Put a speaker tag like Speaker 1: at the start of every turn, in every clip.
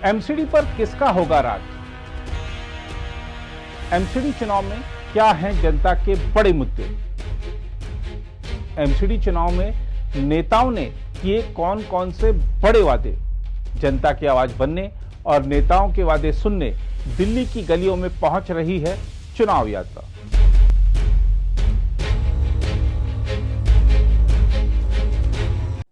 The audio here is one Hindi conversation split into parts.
Speaker 1: एमसीडी पर किसका होगा राज? एमसीडी चुनाव में क्या हैं जनता के बड़े मुद्दे? एमसीडी चुनाव में नेताओं ने किए कौन कौन से बड़े वादे? जनता की आवाज बनने और नेताओं के वादे सुनने दिल्ली की गलियों में पहुंच रही है चुनाव यात्रा।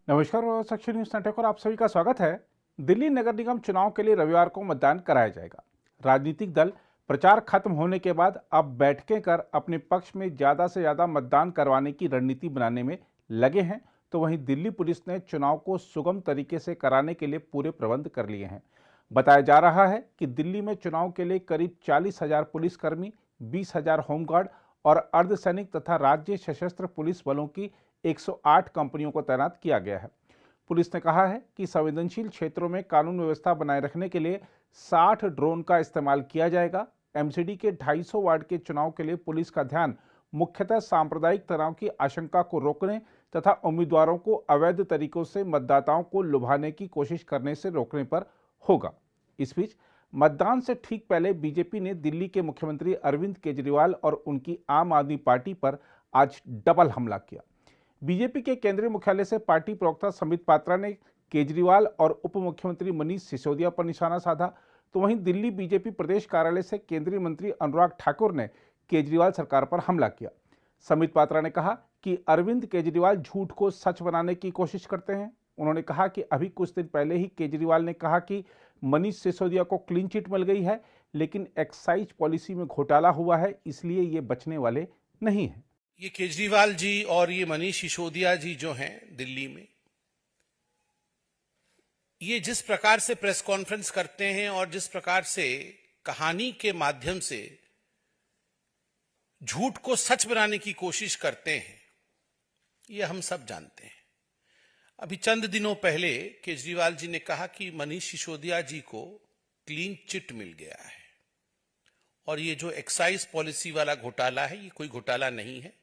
Speaker 1: नमस्कार, सक्ष न्यूज नेटवर्क और आप सभी का स्वागत है। दिल्ली नगर निगम चुनाव के लिए रविवार को मतदान कराया जाएगा। राजनीतिक दल प्रचार खत्म होने के बाद अब बैठकें कर अपने पक्ष में ज्यादा से ज्यादा मतदान करवाने की रणनीति बनाने में लगे हैं, तो वहीं दिल्ली पुलिस ने चुनाव को सुगम तरीके से कराने के लिए पूरे प्रबंध कर लिए हैं। बताया जा रहा है कि दिल्ली में चुनाव के लिए करीब 40,000 पुलिसकर्मी, 20,000 होमगार्ड और अर्धसैनिक तथा राज्य सशस्त्र पुलिस बलों की 108 कंपनियों को तैनात किया गया है। पुलिस ने कहा है कि संवेदनशील क्षेत्रों में कानून व्यवस्था बनाए रखने के लिए 60 ड्रोन का इस्तेमाल किया जाएगा। एमसीडी के 250 वार्ड के चुनाव के लिए पुलिस का ध्यान मुख्यतः सांप्रदायिक तनाव की आशंका को रोकने तथा उम्मीदवारों को अवैध तरीकों से मतदाताओं को लुभाने की कोशिश करने से रोकने पर होगा। इस बीच मतदान से ठीक पहले बीजेपी ने दिल्ली के मुख्यमंत्री अरविंद केजरीवाल और उनकी आम आदमी पार्टी पर आज डबल हमला किया। बीजेपी के केंद्रीय मुख्यालय से पार्टी प्रवक्ता संबित पात्रा ने केजरीवाल और उप मुख्यमंत्री मनीष सिसोदिया पर निशाना साधा, तो वहीं दिल्ली बीजेपी प्रदेश कार्यालय से केंद्रीय मंत्री अनुराग ठाकुर ने केजरीवाल सरकार पर हमला किया। संबित पात्रा ने कहा कि अरविंद केजरीवाल झूठ को सच बनाने की कोशिश करते हैं। उन्होंने कहा कि अभी कुछ दिन पहले ही केजरीवाल ने कहा कि मनीष सिसोदिया को क्लीन चिट मिल गई है, लेकिन एक्साइज पॉलिसी में घोटाला हुआ है, इसलिए ये बचने वाले नहीं है।
Speaker 2: ये केजरीवाल जी और ये मनीष सिसोदिया जी जो हैं दिल्ली में, ये जिस प्रकार से प्रेस कॉन्फ्रेंस करते हैं और जिस प्रकार से कहानी के माध्यम से झूठ को सच बनाने की कोशिश करते हैं, ये हम सब जानते हैं। अभी चंद दिनों पहले केजरीवाल जी ने कहा कि मनीष सिसोदिया जी को क्लीन चिट मिल गया है और ये जो एक्साइज पॉलिसी वाला घोटाला है, ये कोई घोटाला नहीं है,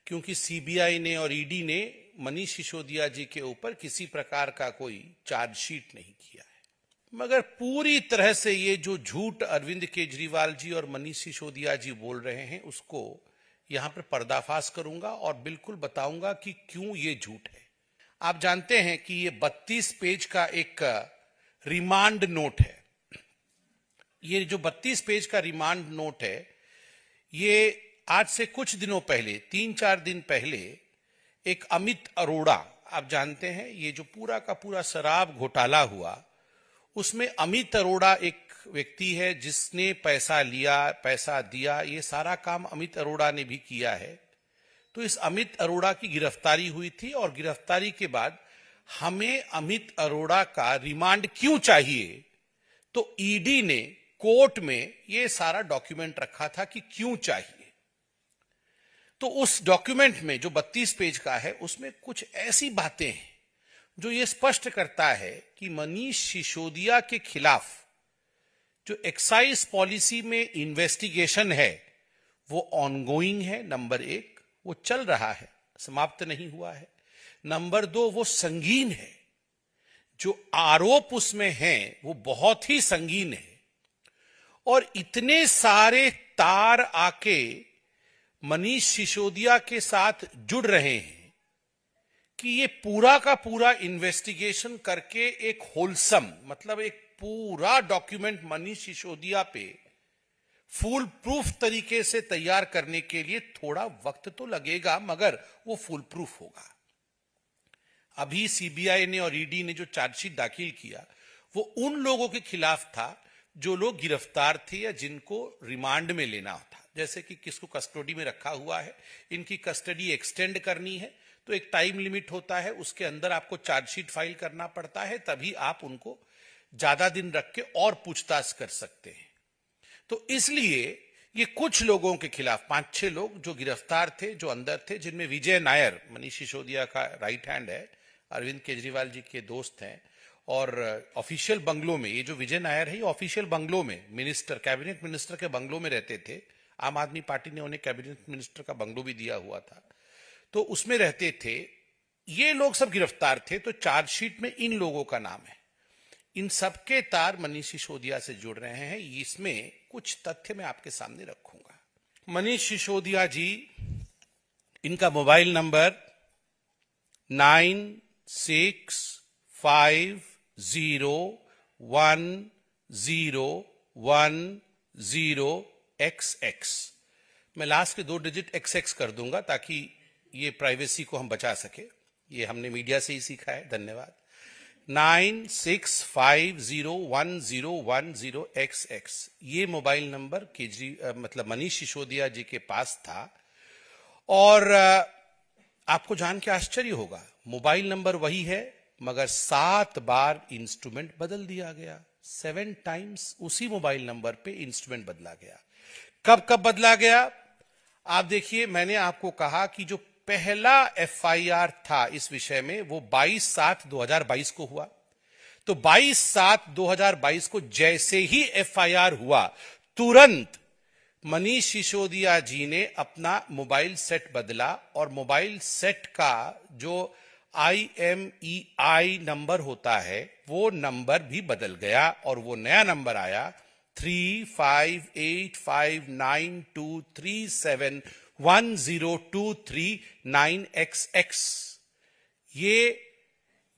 Speaker 2: क्योंकि सीबीआई ने और ईडी ने मनीष सिसोदिया जी के ऊपर किसी प्रकार का कोई चार्जशीट नहीं किया है। मगर पूरी तरह से ये जो झूठ अरविंद केजरीवाल जी और मनीष सिसोदिया जी बोल रहे हैं, उसको यहां पर पर्दाफाश करूंगा और बिल्कुल बताऊंगा कि क्यों ये झूठ है। आप जानते हैं कि ये 32 पेज का एक रिमांड नोट है। ये जो 32 पेज का रिमांड नोट है, ये आज से कुछ दिनों पहले, 3-4 दिन पहले, एक अमित अरोड़ा, आप जानते हैं ये जो पूरा का पूरा शराब घोटाला हुआ, उसमें अमित अरोड़ा एक व्यक्ति है जिसने पैसा लिया, पैसा दिया, ये सारा काम अमित अरोड़ा ने भी किया है। तो इस अमित अरोड़ा की गिरफ्तारी हुई थी और गिरफ्तारी के बाद हमें अमित अरोड़ा का रिमांड क्यों चाहिए, तो ईडी ने कोर्ट में ये सारा डॉक्यूमेंट रखा था कि क्यों चाहिए। तो उस डॉक्यूमेंट में जो 32 पेज का है, उसमें कुछ ऐसी बातें हैं जो ये स्पष्ट करता है कि मनीष सिसोदिया के खिलाफ जो एक्साइज पॉलिसी में इन्वेस्टिगेशन है वो ऑनगोइंग है। नंबर 1, वो चल रहा है, समाप्त नहीं हुआ है। नंबर 2, वो संगीन है, जो आरोप उसमें हैं वो बहुत ही संगीन है और इतने सारे तार आके मनीष सिसोदिया के साथ जुड़ रहे हैं कि ये पूरा का पूरा इन्वेस्टिगेशन करके एक होलसम, मतलब एक पूरा डॉक्यूमेंट मनीष सिसोदिया पे फुल प्रूफ तरीके से तैयार करने के लिए थोड़ा वक्त तो लगेगा, मगर वो फुल प्रूफ होगा। अभी सीबीआई ने और ईडी ने जो चार्जशीट दाखिल किया, वो उन लोगों के खिलाफ था जो लोग गिरफ्तार थे या जिनको रिमांड में लेना था। जैसे कि किसको कस्टडी में रखा हुआ है, इनकी कस्टडी एक्सटेंड करनी है, तो एक टाइम लिमिट होता है, उसके अंदर आपको चार्जशीट फाइल करना पड़ता है, तभी आप उनको ज्यादा दिन रख के और पूछताछ कर सकते हैं। तो इसलिए ये कुछ लोगों के खिलाफ 5-6 लोग जो गिरफ्तार थे, जो अंदर थे, जिनमें विजय नायर, मनीष सिसोदिया का राइट हैंड है, अरविंद केजरीवाल जी के दोस्त हैं, और ऑफिशियल बंगलों में, ये जो विजय नायर है, ये ऑफिशियल बंगलों में, मिनिस्टर, कैबिनेट मिनिस्टर के बंगलों में रहते थे। आम आदमी पार्टी ने उन्हें कैबिनेट मिनिस्टर का बंगलो भी दिया हुआ था, तो उसमें रहते थे। ये लोग सब गिरफ्तार थे। तो चार्जशीट में इन लोगों का नाम है। इन सबके तार मनीष सिसोदिया से जुड़ रहे हैं। इसमें कुछ तथ्य मैं आपके सामने रखूंगा। मनीष सिसोदिया जी, इनका मोबाइल नंबर 96501010XX। मैं लास्ट के 2 डिजिट XX कर दूंगा ताकि ये प्राइवेसी को हम बचा सके। ये हमने मीडिया से ही सीखा है। धन्यवाद। 96501010XX ये मोबाइल नंबर मतलब मनीष सिसोदिया जी के पास था। और आपको जान के आश्चर्य होगा, मोबाइल नंबर वही है मगर 7 बार इंस्ट्रूमेंट बदल दिया गया। 7 टाइम्स उसी मोबाइल नंबर पे इंस्ट्रूमेंट बदला गया। कब कब बदला गया आप देखिए। मैंने आपको कहा कि जो पहला FIR था इस विषय में वो 22/7/2022 को हुआ। तो 22/7/2022 को जैसे ही FIR हुआ, तुरंत मनीष सिसोदिया जी ने अपना मोबाइल सेट बदला और मोबाइल सेट का जो IMEI नंबर होता है वो नंबर भी बदल गया और वो नया नंबर आया 35859237102339XX। ये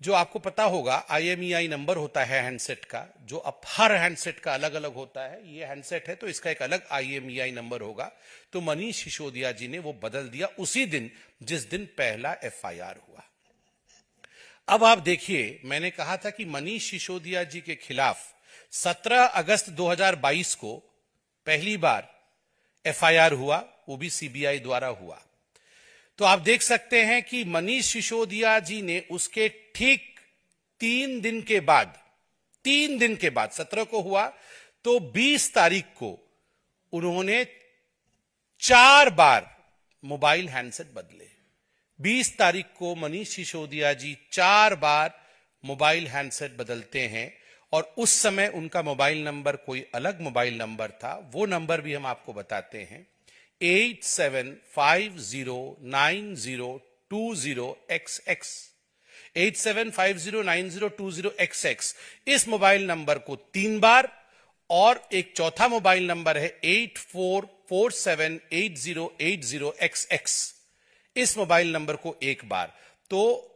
Speaker 2: जो आपको पता होगा IMEI नंबर होता है हैंडसेट का, जो अब हर हैंडसेट का अलग अलग होता है। ये हैंडसेट है तो इसका एक अलग IMEI नंबर होगा। तो मनीष सिसोदिया जी ने वो बदल दिया उसी दिन जिस दिन पहला FIR हुआ। अब आप देखिए, मैंने कहा था कि मनीष सिसोदिया जी के खिलाफ 17 अगस्त 2022 को पहली बार FIR हुआ, वो भी CBI द्वारा हुआ। तो आप देख सकते हैं कि मनीष सिसोदिया जी ने उसके ठीक 3 दिन के बाद 17 को हुआ तो 20 तारीख को उन्होंने 4 बार मोबाइल हैंडसेट बदले। 20 तारीख को मनीष सिसोदिया जी 4 बार मोबाइल हैंडसेट बदलते हैं और उस समय उनका मोबाइल नंबर कोई अलग मोबाइल नंबर था। वो नंबर भी हम आपको बताते हैं 87509020XX। 87509020XX इस मोबाइल नंबर को 3 बार और एक चौथा मोबाइल नंबर है 84478080XX इस मोबाइल नंबर को 1 बार। तो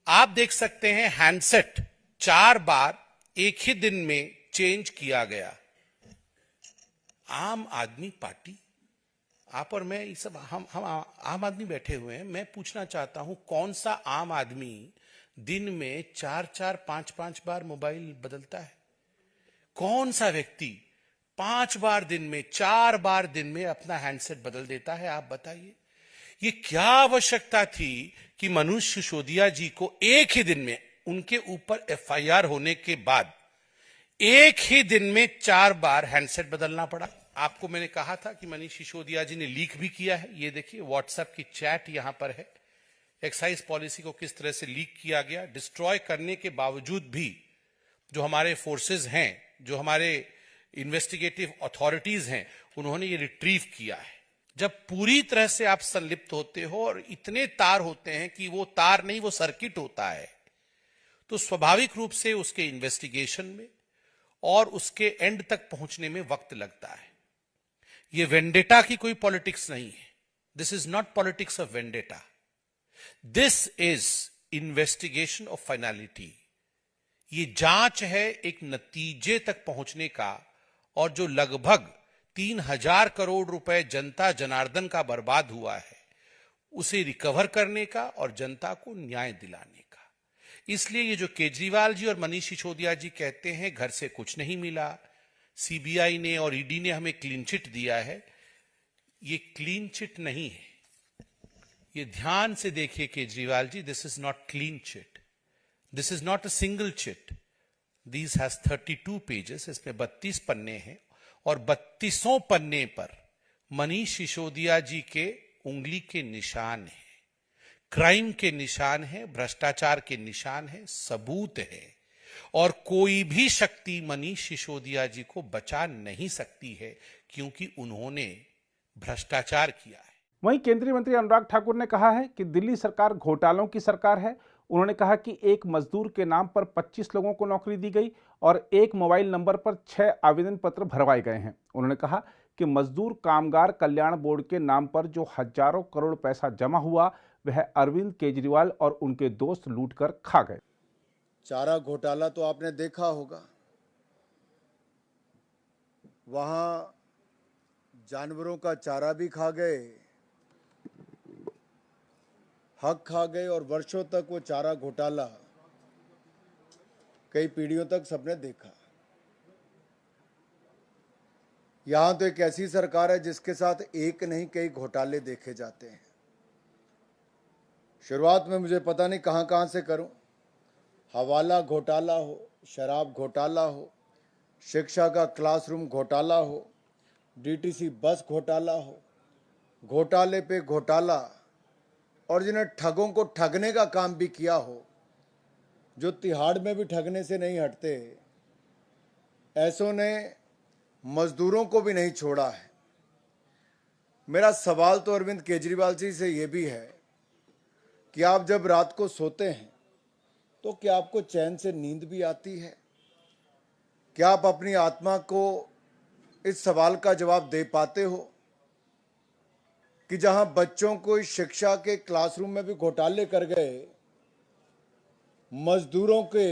Speaker 2: आप देख सकते हैं हैंडसेट 4 बार एक ही दिन में चेंज किया गया। आम आदमी पार्टी, आप और मैं, ये सब हम आम आदमी बैठे हुए हैं। मैं पूछना चाहता हूं, कौन सा आम आदमी दिन में 4-4, 5-5 बार मोबाइल बदलता है? कौन सा व्यक्ति 5 बार दिन में, 4 बार दिन में अपना हैंडसेट बदल देता है? आप बताइए, ये क्या आवश्यकता थी कि मनीष सिसोदिया जी को एक ही दिन में, उनके ऊपर FIR होने के बाद एक ही दिन में 4 बार हैंडसेट बदलना पड़ा? आपको मैंने कहा था कि मनीष सिसोदिया जी ने लीक भी किया है। ये देखिए व्हाट्सएप की चैट यहां पर है। एक्साइज पॉलिसी को किस तरह से लीक किया गया, डिस्ट्रॉय करने के बावजूद भी जो हमारे फोर्सेस हैं, जो हमारे इन्वेस्टिगेटिव अथॉरिटीज हैं, उन्होंने ये रिट्रीव किया है। जब पूरी तरह से आप संलिप्त होते हो और इतने तार होते हैं कि वो तार नहीं, वो सर्किट होता है, तो स्वाभाविक रूप से उसके इन्वेस्टिगेशन में और उसके एंड तक पहुंचने में वक्त लगता है। ये वेंडेटा की कोई पॉलिटिक्स नहीं है। This is not politics of vendetta, this is investigation of finality. ये जांच है एक नतीजे तक पहुंचने का, और जो लगभग 3000 करोड़ रुपए जनता जनार्दन का बर्बाद हुआ है, उसे रिकवर करने का और जनता को न्याय दिलाने का। इसलिए ये जो केजरीवाल जी और मनीष सिसोदिया जी कहते हैं घर से कुछ नहीं मिला, CBI ने और ED ने हमें क्लीन चिट दिया है, ये क्लीन चिट नहीं है। ये ध्यान से देखिए Kejriwal ji, this is not clean chit, this is not a single chit, this has 32 pages. इसमें 32 पन्ने हैं और 32 पन्ने पर मनीष सिसोदिया जी के उंगली के निशान हैं, क्राइम के निशान है, भ्रष्टाचार के निशान है, सबूत है, और कोई भी शक्ति मनीष सिसोदिया जी को बचा नहीं सकती है क्योंकि उन्होंने भ्रष्टाचार किया है।
Speaker 1: वहीं केंद्रीय मंत्री अनुराग ठाकुर ने कहा है कि दिल्ली सरकार घोटालों की सरकार है उन्होंने कहा कि एक मजदूर के नाम पर 25 लोगों को नौकरी दी गई और एक मोबाइल नंबर पर 6 आवेदन पत्र भरवाए गए हैं। उन्होंने कहा कि मजदूर कामगार कल्याण बोर्ड के नाम पर जो हजारों करोड़ पैसा जमा हुआ वह अरविंद केजरीवाल और उनके दोस्त लूटकर खा गए।
Speaker 3: चारा घोटाला तो आपने देखा होगा, वहां जानवरों का चारा भी खा गए, हक खा गए और वर्षों तक वो चारा घोटाला कई पीढ़ियों तक सबने देखा। यहां तो एक ऐसी सरकार है जिसके साथ एक नहीं कई घोटाले देखे जाते हैं। शुरुआत में मुझे पता नहीं कहां कहां से करूं, हवाला घोटाला हो, शराब घोटाला हो, शिक्षा का क्लासरूम घोटाला हो, डीटीसी बस घोटाला हो, घोटाले पे घोटाला, और जिन्हें ठगों को ठगने का काम भी किया हो, जो तिहाड़ में भी ठगने से नहीं हटते, ऐसों ने मजदूरों को भी नहीं छोड़ा है। मेरा सवाल तो अरविंद केजरीवाल जी से ये भी है कि आप जब रात को सोते हैं तो क्या आपको चैन से नींद भी आती है? क्या आप अपनी आत्मा को इस सवाल का जवाब दे पाते हो कि जहां बच्चों को इस शिक्षा के क्लासरूम में भी घोटाले कर गए, मजदूरों के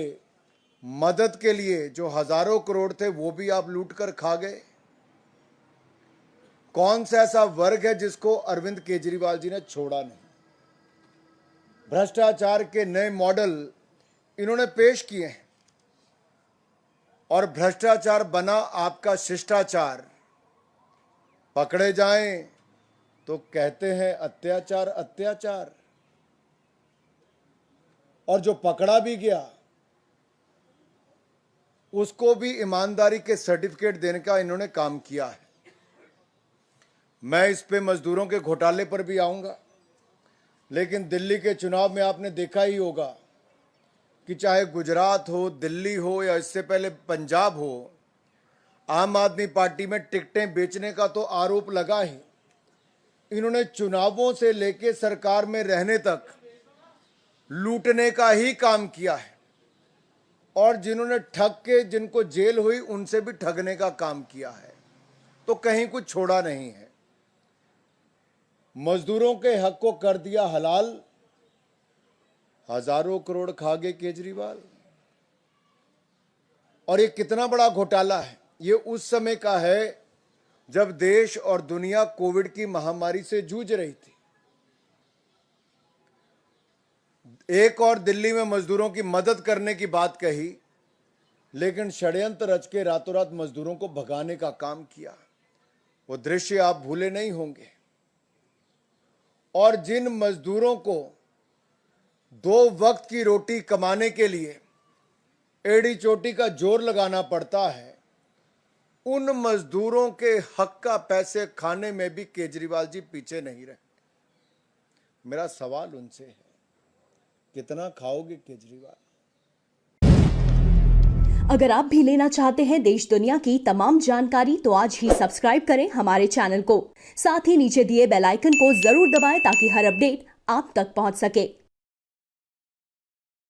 Speaker 3: मदद के लिए जो हजारों करोड़ थे वो भी आप लूट कर खा गए? कौन सा ऐसा वर्ग है जिसको अरविंद केजरीवाल जी ने छोड़ा नहीं? भ्रष्टाचार के नए मॉडल इन्होंने पेश किए हैं और भ्रष्टाचार बना आपका शिष्टाचार। पकड़े जाएं तो कहते हैं अत्याचार अत्याचार, और जो पकड़ा भी गया उसको भी ईमानदारी के सर्टिफिकेट देने का इन्होंने काम किया है। मैं इस पे मजदूरों के घोटाले पर भी आऊंगा, लेकिन दिल्ली के चुनाव में आपने देखा ही होगा कि चाहे गुजरात हो, दिल्ली हो या इससे पहले पंजाब हो, आम आदमी पार्टी में टिकटें बेचने का तो आरोप लगा ही। इन्होंने चुनावों से लेकर सरकार में रहने तक लूटने का ही काम किया है, और जिन्होंने ठग के जिनको जेल हुई उनसे भी ठगने का काम किया है, तो कहीं कुछ छोड़ा नहीं है। मजदूरों के हक को कर दिया हलाल, हजारों करोड़ खा गए केजरीवाल। और ये कितना बड़ा घोटाला है, ये उस समय का है जब देश और दुनिया कोविड की महामारी से जूझ रही थी। एक और दिल्ली में मजदूरों की मदद करने की बात कही, लेकिन षड्यंत्र रच के रातों रात मजदूरों को भगाने का काम किया। वो दृश्य आप भूले नहीं होंगे। और जिन मजदूरों को 2 वक्त की रोटी कमाने के लिए एड़ी चोटी का जोर लगाना पड़ता है, उन मजदूरों के हक का पैसे खाने में भी केजरीवाल जी पीछे नहीं रहे। मेरा सवाल उनसे है, कितना खाओगे केजरीवाल?
Speaker 4: अगर आप भी लेना चाहते हैं देश दुनिया की तमाम जानकारी तो आज ही सब्सक्राइब करें हमारे चैनल को। साथ ही नीचे दिए बेल आइकन को जरूर दबाएं ताकि हर अपडेट आप तक पहुंच सके।